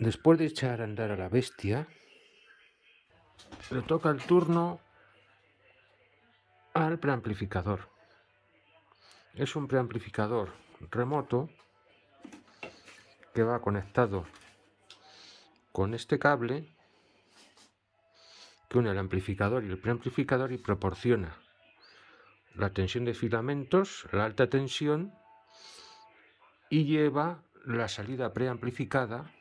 Después de echar a andar a la bestia, le toca el turno al preamplificador. Es un preamplificador remoto que va conectado con este cable que une el amplificador y el preamplificador y proporciona la tensión de filamentos, la alta tensión, y lleva la salida preamplificada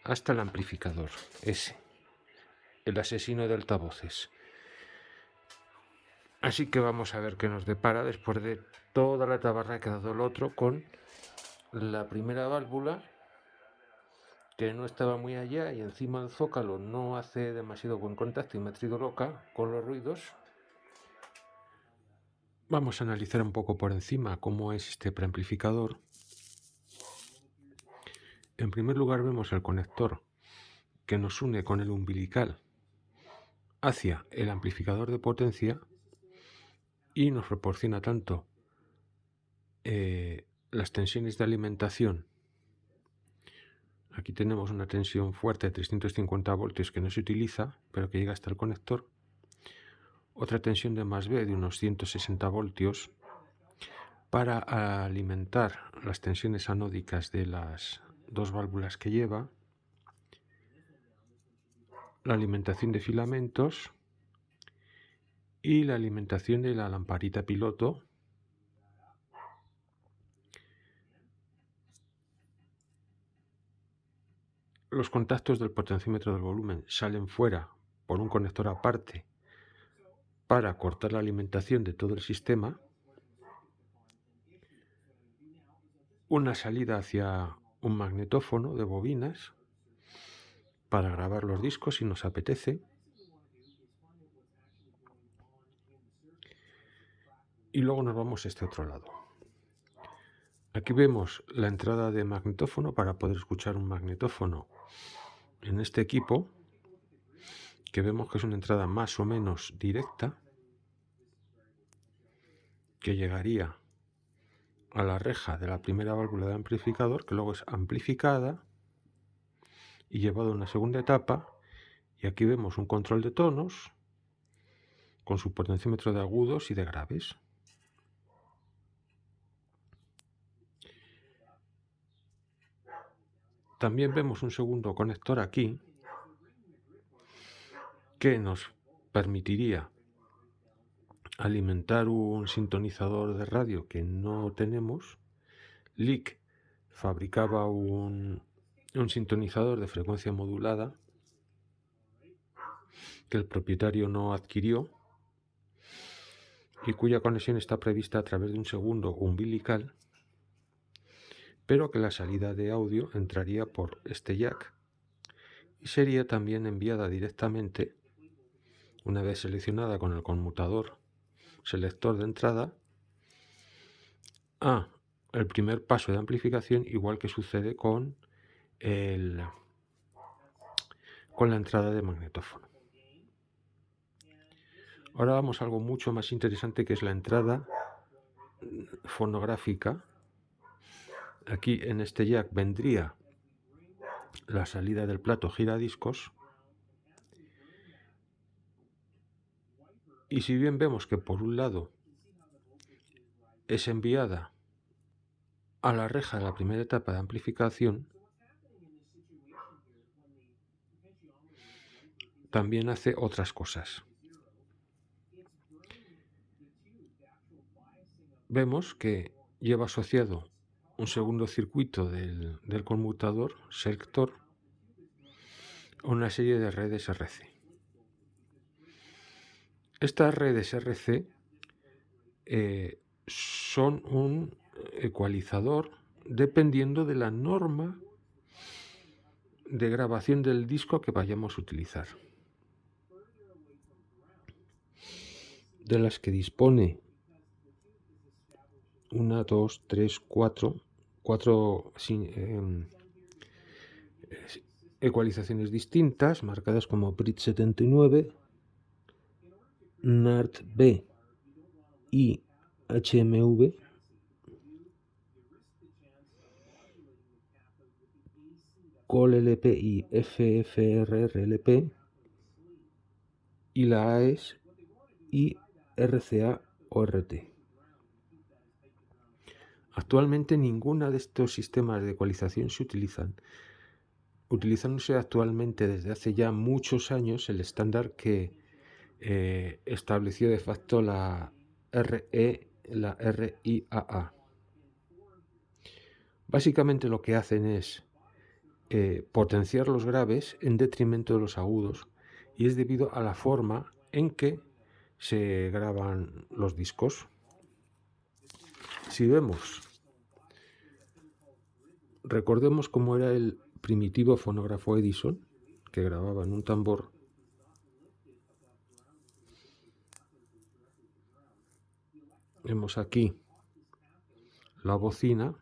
hasta el amplificador, ese, el asesino de altavoces. Así que vamos a ver qué nos depara después de toda la tabarra que ha dado el otro con la primera válvula, que no estaba muy allá y encima el zócalo no hace demasiado buen contacto y me ha traído loca con los ruidos. Vamos a analizar un poco por encima cómo es este preamplificador. En primer lugar vemos el conector que nos une con el umbilical hacia el amplificador de potencia y nos proporciona tanto las tensiones de alimentación. Aquí tenemos una tensión fuerte de 350 voltios que no se utiliza, pero que llega hasta el conector. Otra tensión de más B de unos 160 voltios para alimentar las tensiones anódicas de las dos válvulas que lleva. La alimentación de filamentos y la alimentación de la lamparita piloto. Los contactos del potenciómetro del volumen salen fuera por un conector aparte para cortar la alimentación de todo el sistema. Una salida hacia un magnetófono de bobinas para grabar los discos si nos apetece. Y luego nos vamos a este otro lado. Aquí vemos la entrada de magnetófono para poder escuchar un magnetófono en este equipo, que vemos que es una entrada más o menos directa, que llegaría a la reja de la primera válvula de amplificador, que luego es amplificada y llevada a una segunda etapa. Y aquí vemos un control de tonos con su potenciómetro de agudos y de graves. También vemos un segundo conector aquí que nos permitiría alimentar un sintonizador de radio que no tenemos. Leak fabricaba un sintonizador de frecuencia modulada que el propietario no adquirió y cuya conexión está prevista a través de un segundo umbilical, pero que la salida de audio entraría por este jack y sería también enviada directamente, una vez seleccionada con el conmutador selector de entrada, a el primer paso de amplificación, igual que sucede con la entrada de magnetófono. Ahora vamos a algo mucho más interesante, que es la entrada fonográfica. Aquí en este jack vendría la salida del plato giradiscos, y si bien vemos que por un lado es enviada a la reja de la primera etapa de amplificación, también hace otras cosas. Vemos que lleva asociado un segundo circuito del conmutador selector a una serie de redes RC. Estas redes RC son un ecualizador dependiendo de la norma de grabación del disco que vayamos a utilizar. De las que dispone una, dos, tres, cuatro ecualizaciones distintas, marcadas como Brit 79, NART B y HMV, COL-LP y FFRR-LP, y la AES y RCA-ORT. Actualmente ninguna de estos sistemas de ecualización se utilizan, utilizándose actualmente desde hace ya muchos años el estándar que estableció de facto la RIAA. Básicamente lo que hacen es potenciar los graves en detrimento de los agudos, y es debido a la forma en que se graban los discos. Si vemos, recordemos cómo era el primitivo fonógrafo Edison, que grababa en un tambor. Vemos aquí la bocina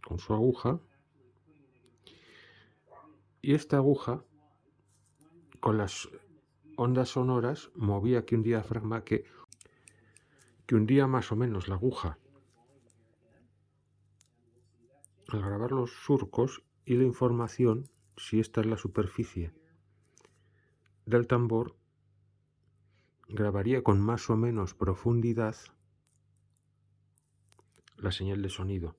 con su aguja, y esta aguja con las ondas sonoras movía aquí un diafragma que hundía más o menos la aguja al grabar los surcos, y la información, si esta es la superficie del tambor, grabaría con más o menos profundidad la señal de sonido.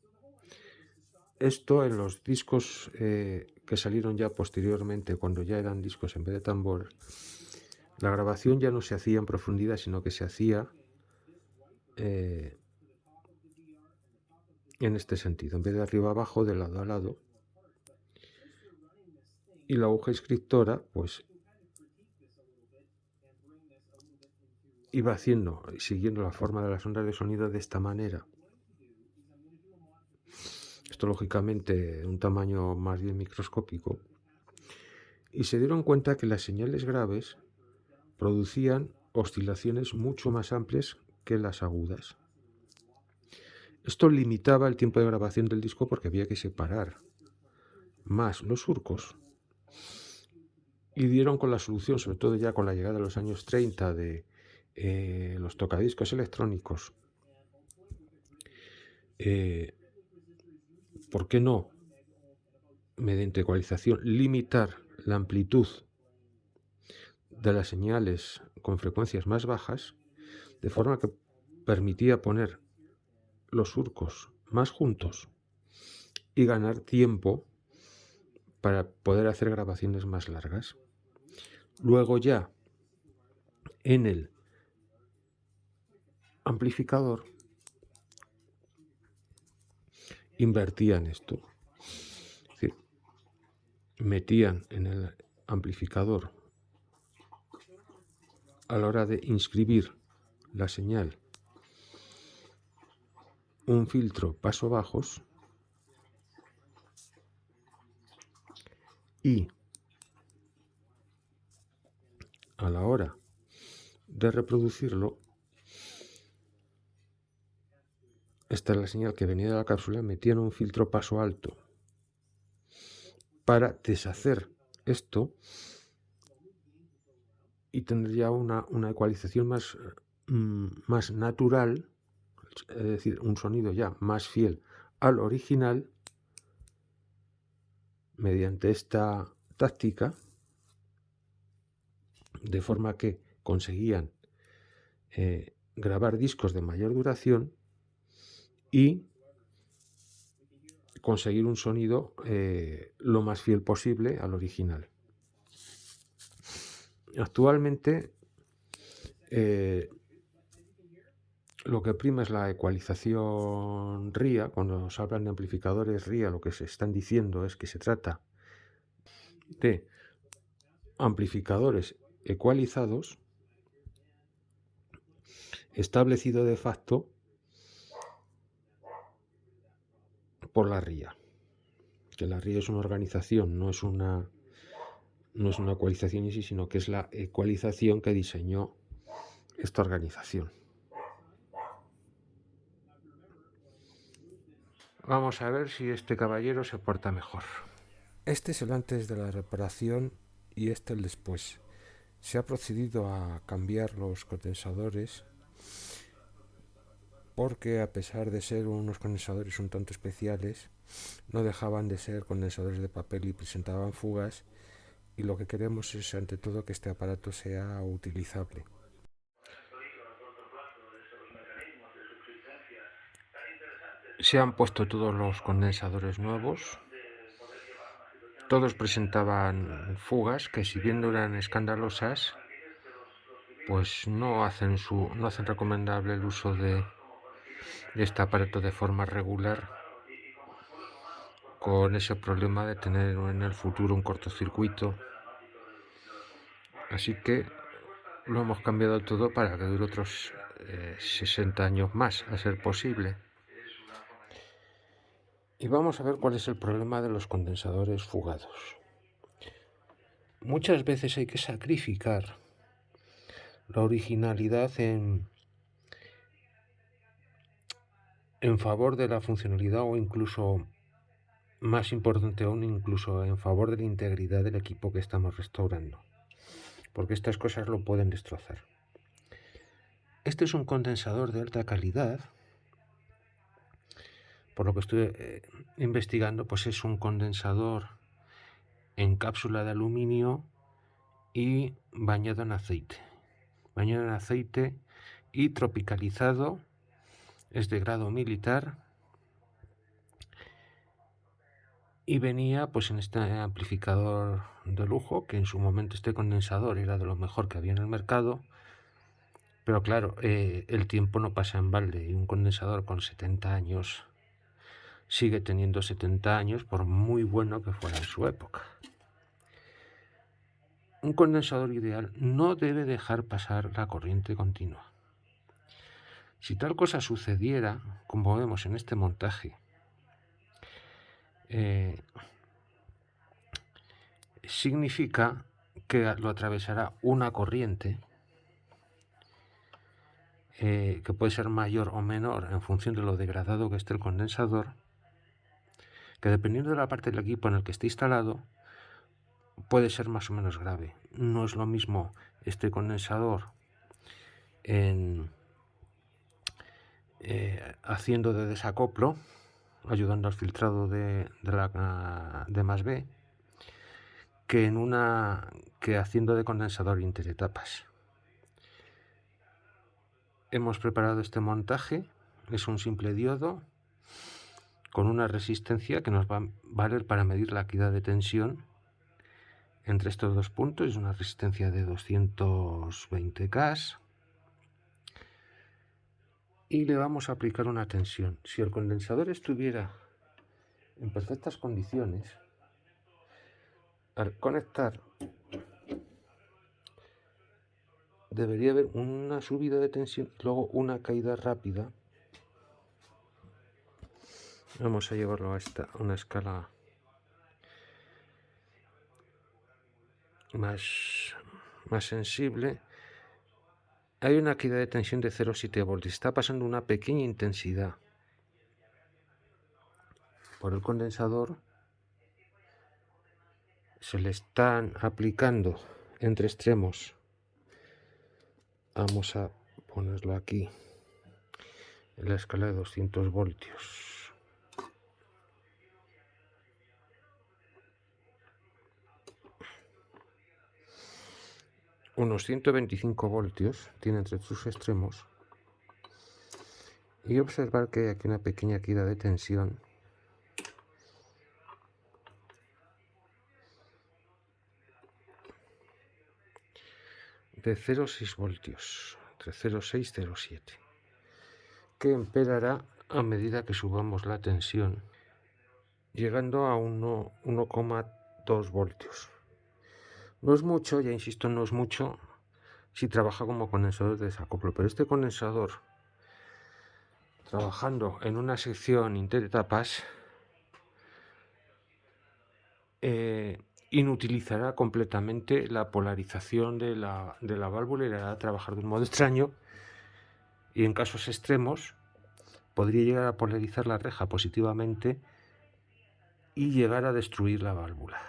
Esto en los discos que salieron ya posteriormente, cuando ya eran discos en vez de tambor, la grabación ya no se hacía en profundidad, sino que se hacía en este sentido, en vez de arriba abajo, de lado a lado. Y la aguja inscriptora pues iba siguiendo la forma de las ondas de sonido de esta manera. Esto lógicamente de un tamaño más bien microscópico. Y se dieron cuenta que las señales graves producían oscilaciones mucho más amplias que las agudas. Esto limitaba el tiempo de grabación del disco porque había que separar más los surcos, y dieron con la solución, sobre todo ya con la llegada de los años 30 de los tocadiscos electrónicos. ¿Por qué no, mediante ecualización, limitar la amplitud de las señales con frecuencias más bajas, de forma que permitía poner los surcos más juntos y ganar tiempo para poder hacer grabaciones más largas? Luego ya en el amplificador invertían esto, es decir, metían en el amplificador, a la hora de inscribir la señal, un filtro paso bajos, y a la hora de reproducirlo, esta es la señal que venía de la cápsula, metían un filtro paso alto para deshacer esto y tener ya una ecualización más natural, es decir, un sonido ya más fiel al original, mediante esta táctica, de forma que conseguían grabar discos de mayor duración y conseguir un sonido lo más fiel posible al original. Actualmente lo que prima es la ecualización RIA. Cuando se hablan de amplificadores RIA, lo que se están diciendo es que se trata de amplificadores ecualizados, establecido de facto por la RIA. Que la RIA es una organización, no es una ecualización en sí, sino que es la ecualización que diseñó esta organización. Vamos a ver si este caballero se porta mejor. Este es el antes de la reparación y este el después. Se ha procedido a cambiar los condensadores porque a pesar de ser unos condensadores un tanto especiales, no dejaban de ser condensadores de papel y presentaban fugas, y lo que queremos es ante todo que este aparato sea utilizable. Se han puesto todos los condensadores nuevos. Todos presentaban fugas que, si bien no eran escandalosas, pues no hacen recomendable el uso de este aparato de forma regular, con ese problema de tener en el futuro un cortocircuito. Así que lo hemos cambiado todo para que dure otros 60 años más, a ser posible. Y vamos a ver cuál es el problema de los condensadores fugados. Muchas veces hay que sacrificar la originalidad en favor de la funcionalidad, o incluso, más importante aún, incluso en favor de la integridad del equipo que estamos restaurando, porque estas cosas lo pueden destrozar. Este es un condensador de alta calidad. Por lo que estoy investigando, pues es un condensador en cápsula de aluminio y bañado en aceite. Bañado en aceite y tropicalizado. Es de grado militar. Y venía pues en este amplificador de lujo, que en su momento este condensador era de lo mejor que había en el mercado. Pero claro, el tiempo no pasa en balde, y un condensador con 70 años sigue teniendo 70 años, por muy bueno que fuera en su época. Un condensador ideal no debe dejar pasar la corriente continua. Si tal cosa sucediera, como vemos en este montaje, significa que lo atravesará una corriente que puede ser mayor o menor en función de lo degradado que esté el condensador, que dependiendo de la parte del equipo en el que esté instalado, puede ser más o menos grave. No es lo mismo este condensador haciendo de desacoplo, ayudando al filtrado de más B, que haciendo de condensador interetapas. Hemos preparado este montaje. Es un simple diodo con una resistencia que nos va a valer para medir la equidad de tensión entre estos dos puntos. Es una resistencia de 220 K. Y le vamos a aplicar una tensión. Si el condensador estuviera en perfectas condiciones, al conectar debería haber una subida de tensión y luego una caída rápida. Vamos a llevarlo a una escala más sensible. Hay una caída de tensión de 0,7 voltios. Está pasando una pequeña intensidad por el condensador. Se le están aplicando entre extremos. Vamos a ponerlo aquí en la escala de 200 voltios. Unos 125 voltios tiene entre sus extremos. Y observar que hay aquí una pequeña caída de tensión. De 0,6 voltios, entre 0,6 y 0,7, que empeorará a medida que subamos la tensión, llegando a 1,2 voltios. No es mucho, ya insisto, no es mucho si trabaja como condensador de desacoplo, pero este condensador, trabajando en una sección interetapas, inutilizará completamente la polarización de la válvula y le hará trabajar de un modo extraño, y en casos extremos podría llegar a polarizar la reja positivamente y llegar a destruir la válvula.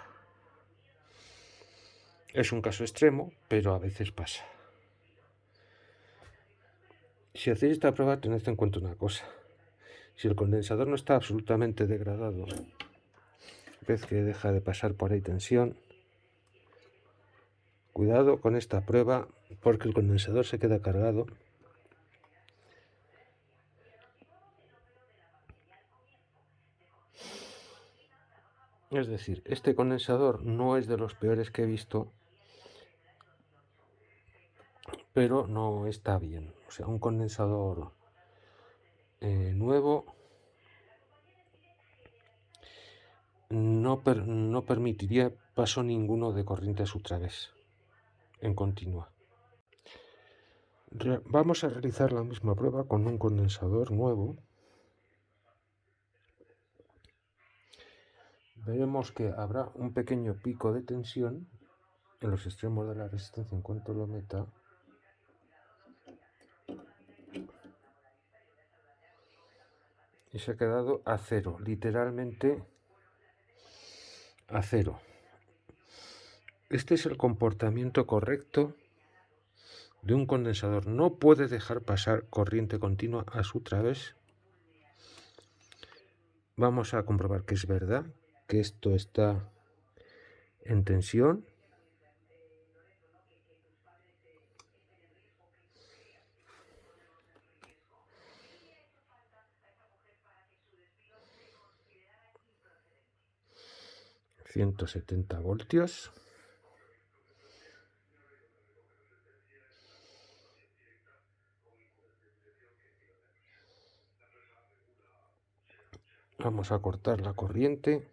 Es un caso extremo, pero a veces pasa. Si hacéis esta prueba, tened en cuenta una cosa. Si el condensador no está absolutamente degradado, ves que deja de pasar por ahí tensión, cuidado con esta prueba porque el condensador se queda cargado. Es decir, este condensador no es de los peores que he visto, pero no está bien. O sea, un condensador nuevo no permitiría paso ninguno de corriente a su través en continua. Vamos a realizar la misma prueba con un condensador nuevo. Veremos que habrá un pequeño pico de tensión en los extremos de la resistencia en cuanto lo meta. Y se ha quedado a cero, literalmente a cero. Este es el comportamiento correcto de un condensador. No puede dejar pasar corriente continua a su través. Vamos a comprobar que es verdad, que esto está en tensión. $170 voltios. Vamos a cortar la corriente.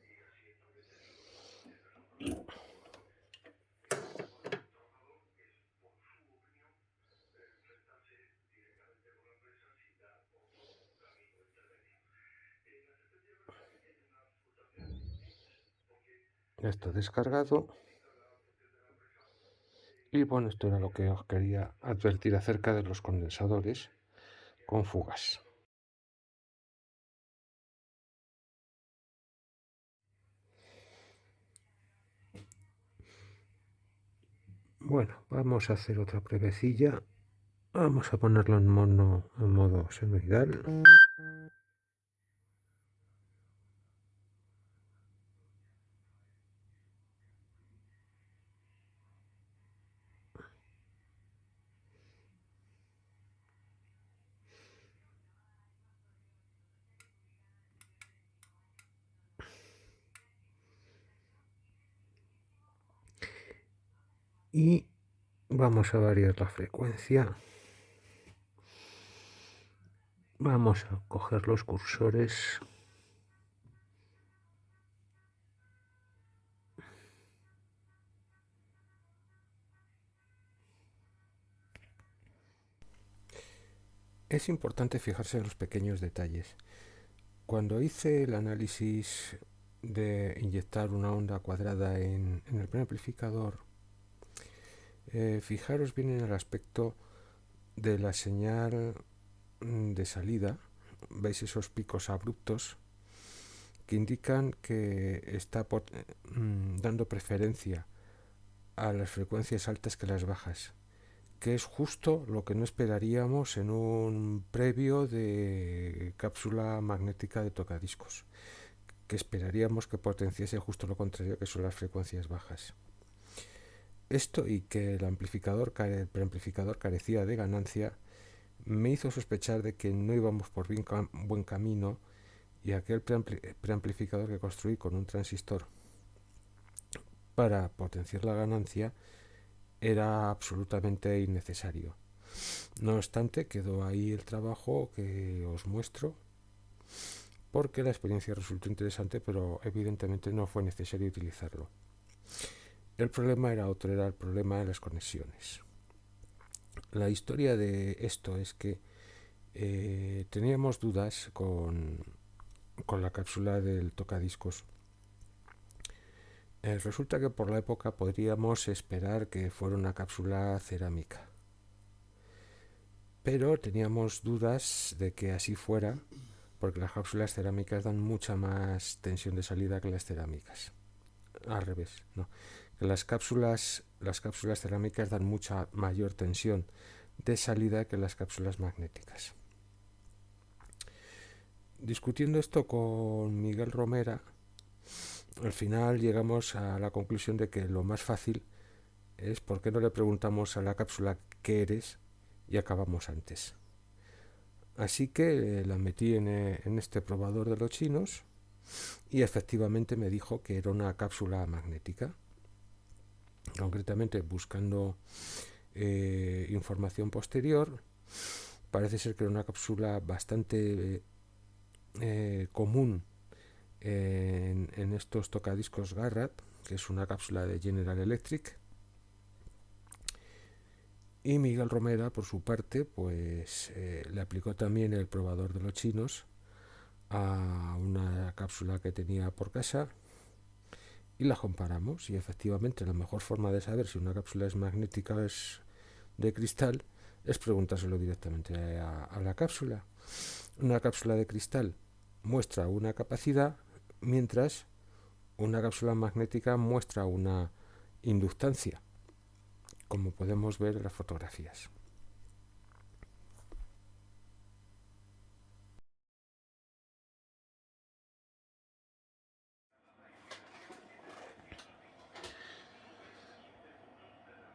Ya está descargado. Y bueno, esto era lo que os quería advertir acerca de los condensadores con fugas. Bueno, vamos a hacer otra pruebecilla. Vamos a ponerlo en modo senoidal. Y vamos a variar la frecuencia. Vamos a coger los cursores. Es importante fijarse en los pequeños detalles. Cuando hice el análisis de inyectar una onda cuadrada en el preamplificador, fijaros bien en el aspecto de la señal de salida. Veis esos picos abruptos que indican que está dando preferencia a las frecuencias altas que las bajas, que es justo lo que no esperaríamos en un previo de cápsula magnética de tocadiscos, que esperaríamos que potenciase justo lo contrario, que son las frecuencias bajas. Esto y que el preamplificador carecía de ganancia me hizo sospechar de que no íbamos por buen camino, y aquel preamplificador que construí con un transistor para potenciar la ganancia era absolutamente innecesario. No obstante, quedó ahí el trabajo que os muestro, porque la experiencia resultó interesante, pero evidentemente no fue necesario utilizarlo. El problema era otro, era el problema de las conexiones. La historia de esto es que teníamos dudas con la cápsula del tocadiscos. Resulta que por la época podríamos esperar que fuera una cápsula cerámica, pero teníamos dudas de que así fuera, porque las cápsulas cerámicas dan mucha más tensión de salida que las cerámicas. Al revés, no. Que las cápsulas cerámicas dan mucha mayor tensión de salida que las cápsulas magnéticas. Discutiendo esto con Miguel Romera, al final llegamos a la conclusión de que lo más fácil es por qué no le preguntamos a la cápsula qué eres y acabamos antes. Así que la metí en este probador de los chinos y efectivamente me dijo que era una cápsula magnética. Concretamente, buscando información posterior, parece ser que era una cápsula bastante común en estos tocadiscos Garrett, que es una cápsula de General Electric. Y Miguel Romera, por su parte, pues le aplicó también el probador de los chinos a una cápsula que tenía por casa y la comparamos, y efectivamente la mejor forma de saber si una cápsula es magnética o es de cristal es preguntárselo directamente a la cápsula. Una cápsula de cristal muestra una capacidad, mientras una cápsula magnética muestra una inductancia, como podemos ver en las fotografías.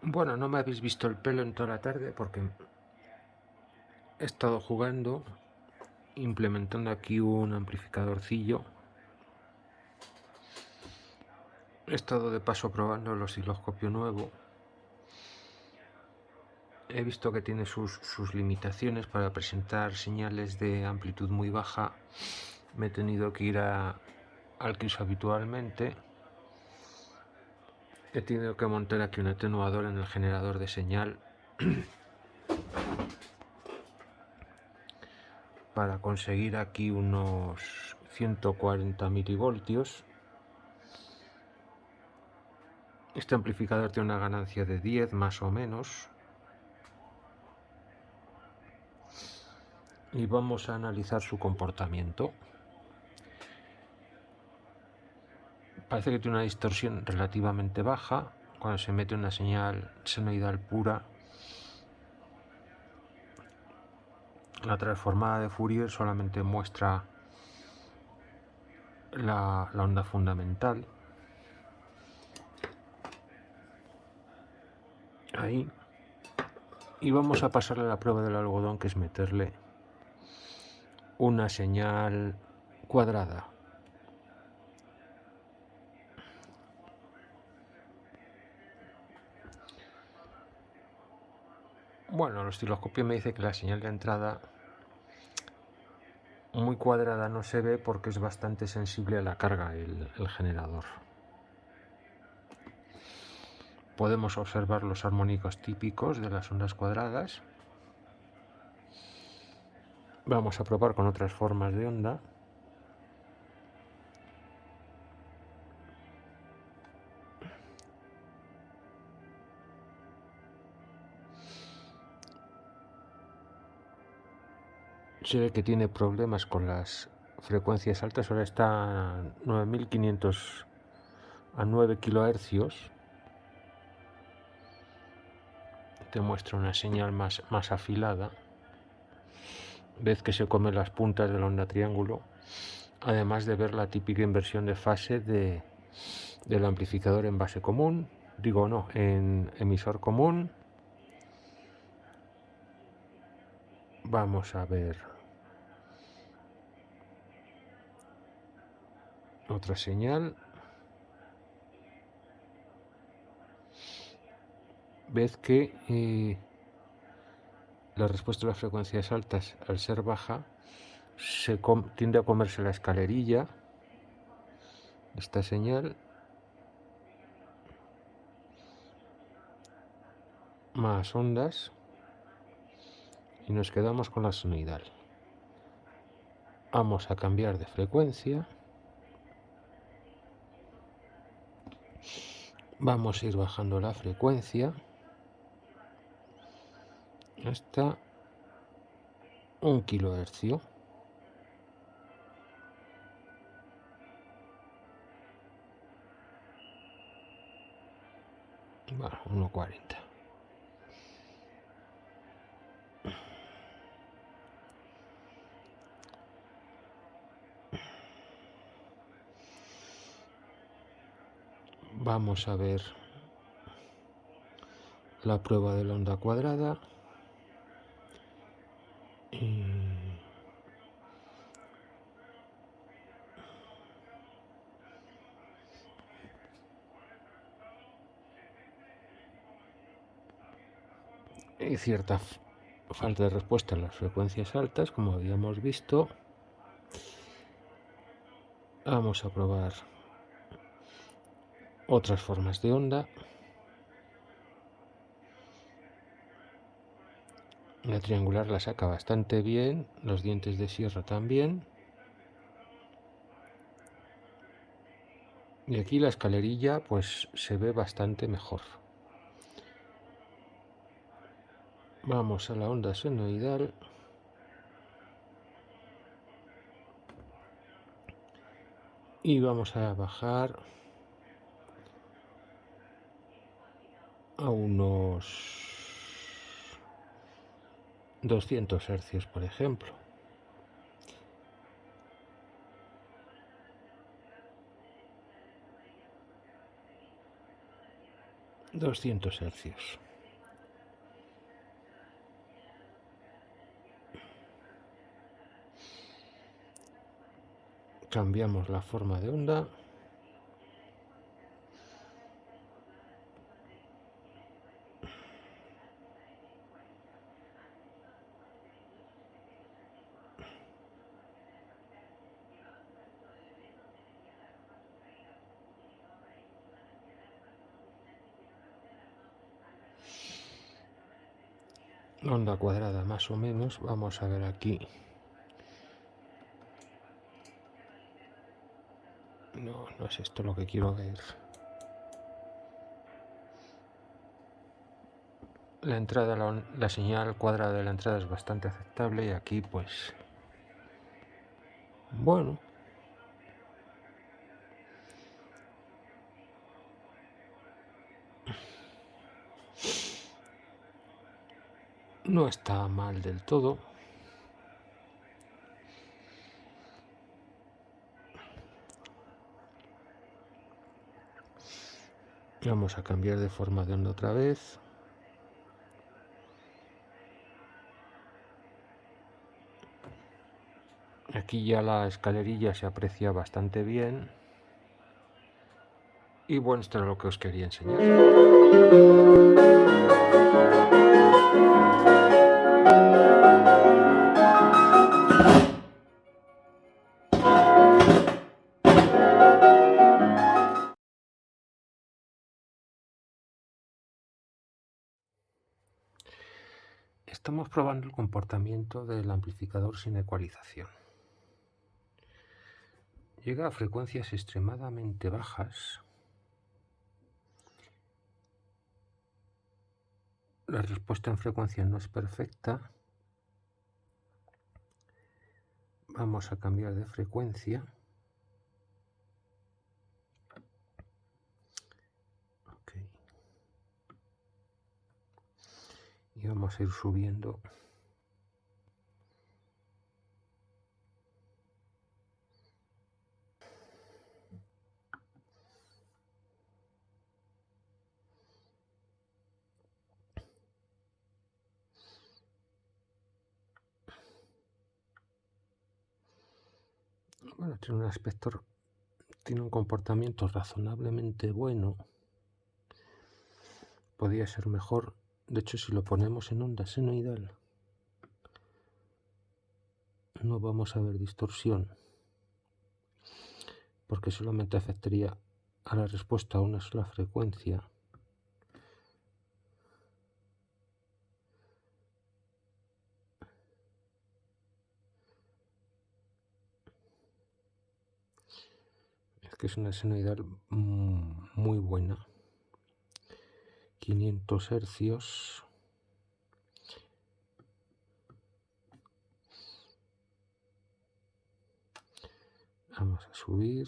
Bueno, no me habéis visto el pelo en toda la tarde porque he estado jugando, implementando aquí un amplificadorcillo. He estado de paso probando el osciloscopio nuevo. He visto que tiene sus limitaciones para presentar señales de amplitud muy baja. Me he tenido que ir al que uso habitualmente. He tenido que montar aquí un atenuador en el generador de señal para conseguir aquí unos 140 milivoltios. Este amplificador tiene una ganancia de 10 más o menos. Y vamos a analizar su comportamiento. Parece que tiene una distorsión relativamente baja. Cuando se mete una señal senoidal pura, la transformada de Fourier solamente muestra la onda fundamental. Ahí. Y vamos a pasarle la prueba del algodón, que es meterle una señal cuadrada. Bueno, el osciloscopio me dice que la señal de entrada muy cuadrada no se ve porque es bastante sensible a la carga el generador. Podemos observar los armónicos típicos de las ondas cuadradas. Vamos a probar con otras formas de onda. Se ve que tiene problemas con las frecuencias altas. Ahora está a 9500 a 9 kHz. Te muestra una señal más afilada. Ves que se come las puntas de la onda triángulo, además de ver la típica inversión de fase del amplificador en base común, en emisor común. Vamos a ver otra señal. Ves que la respuesta a las frecuencias altas, al ser baja, tiende a comerse la escalerilla, esta señal, más ondas, y nos quedamos con la senoidal. Vamos a cambiar de frecuencia. Vamos a ir bajando la frecuencia hasta 1 kHz. Bueno, 1,40. Vamos a ver la prueba de la onda cuadrada. Y cierta falta de respuesta en las frecuencias altas, como habíamos visto. Vamos a probar otras formas de onda. La triangular la saca bastante bien, los dientes de sierra también. Y aquí la escalerilla pues se ve bastante mejor. Vamos a la onda senoidal. Y vamos a bajar a unos 200 hercios, por ejemplo. Hercios. Cambiamos la forma de onda. Onda cuadrada más o menos. Vamos a ver aquí. No es esto lo que quiero ver. La entrada, la señal cuadrada de la entrada es bastante aceptable y aquí pues bueno, no está mal del todo. Vamos a cambiar de forma de onda otra vez. Aquí ya la escalerilla se aprecia bastante bien. Y bueno, esto era lo que os quería enseñar. Estamos probando el comportamiento del amplificador sin ecualización. Llega a frecuencias extremadamente bajas. La respuesta en frecuencia no es perfecta. Vamos a cambiar de frecuencia. Okay. Y vamos a ir subiendo. Bueno, tiene un comportamiento razonablemente bueno. Podría ser mejor. De hecho, si lo ponemos en onda senoidal, no vamos a ver distorsión, porque solamente afectaría a la respuesta a una sola frecuencia. Es que es una senoidal muy buena. 500 hercios. Vamos a subir.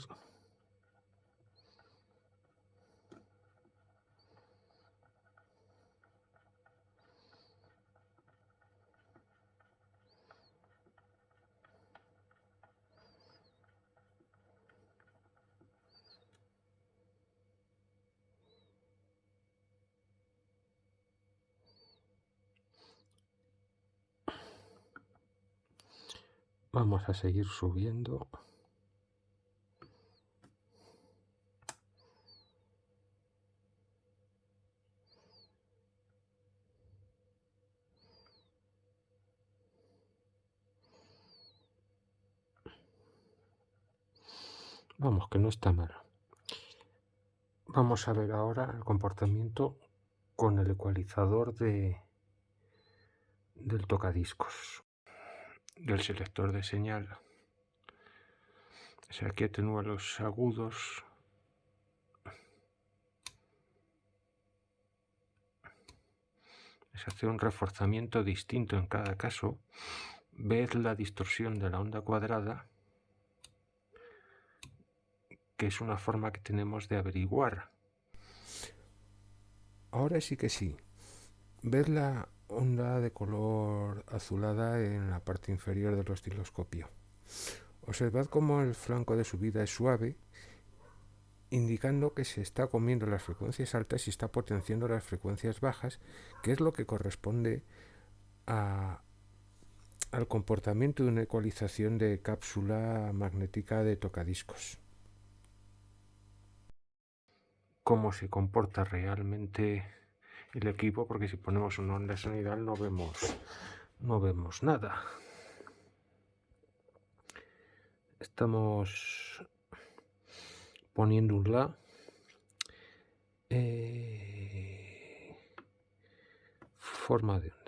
Vamos a seguir subiendo. Vamos, que no está mal. Vamos a ver ahora el comportamiento con el ecualizador del tocadiscos, del selector de señal. O sea, aquí atenúa los agudos. Se hace un reforzamiento distinto en cada caso. Ved la distorsión de la onda cuadrada, que es una forma que tenemos de averiguar. Ahora sí que sí. Ved la onda de color azulada en la parte inferior del osciloscopio. Observad cómo el flanco de subida es suave, indicando que se está comiendo las frecuencias altas y está potenciando las frecuencias bajas, que es lo que corresponde al comportamiento de una ecualización de cápsula magnética de tocadiscos. Cómo se comporta realmente el equipo, porque si ponemos una onda senoidal no vemos nada. Estamos poniendo un La. Forma de onda.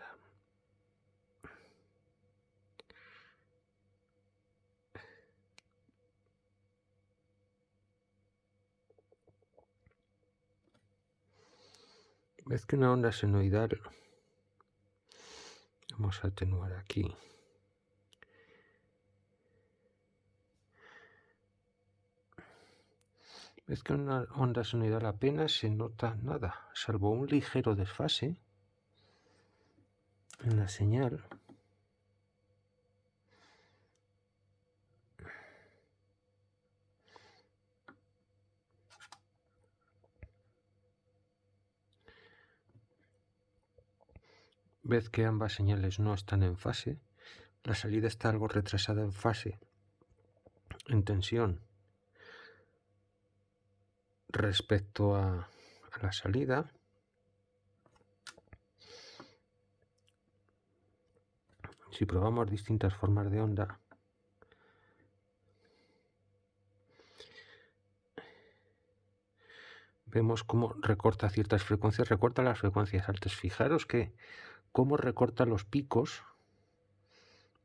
Ves que una onda senoidal, vamos a atenuar aquí. Ves que una onda senoidal apenas se nota nada, salvo un ligero desfase en la señal. Ves que ambas señales no están en fase. La salida está algo retrasada en fase, en tensión, respecto a la salida. Si probamos distintas formas de onda, vemos cómo recorta ciertas frecuencias, recorta las frecuencias altas. Fijaros que cómo recorta los picos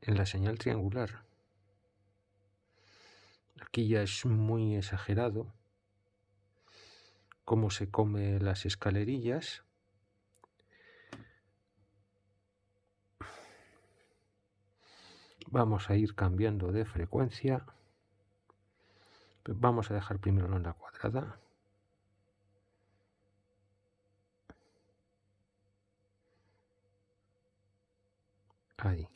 en la señal triangular. Aquí ya es muy exagerado cómo se come las escalerillas. Vamos a ir cambiando de frecuencia. Vamos a dejar primero la onda cuadrada. Ahí.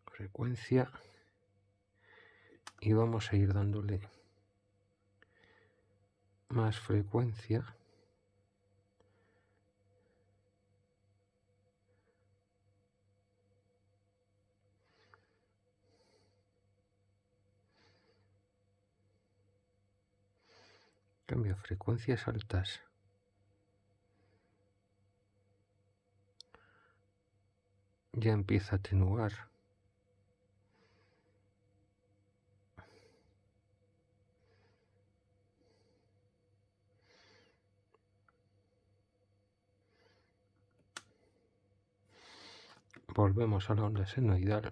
Frecuencia. Y vamos a ir dándole más frecuencia. Cambio frecuencias altas. Ya empieza a atenuar. Volvemos a la onda senoidal.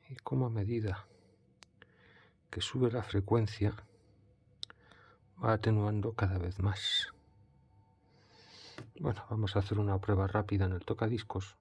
Y como a medida que sube la frecuencia, va atenuando cada vez más. Bueno, vamos a hacer una prueba rápida en el tocadiscos.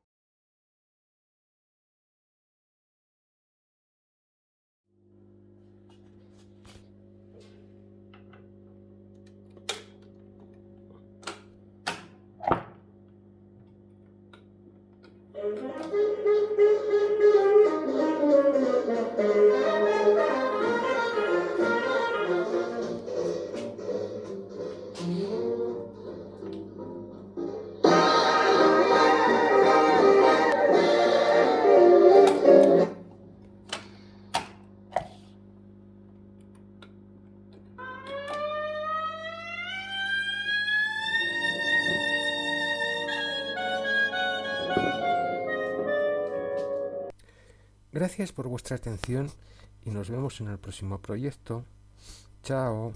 Gracias por vuestra atención y nos vemos en el próximo proyecto. Chao.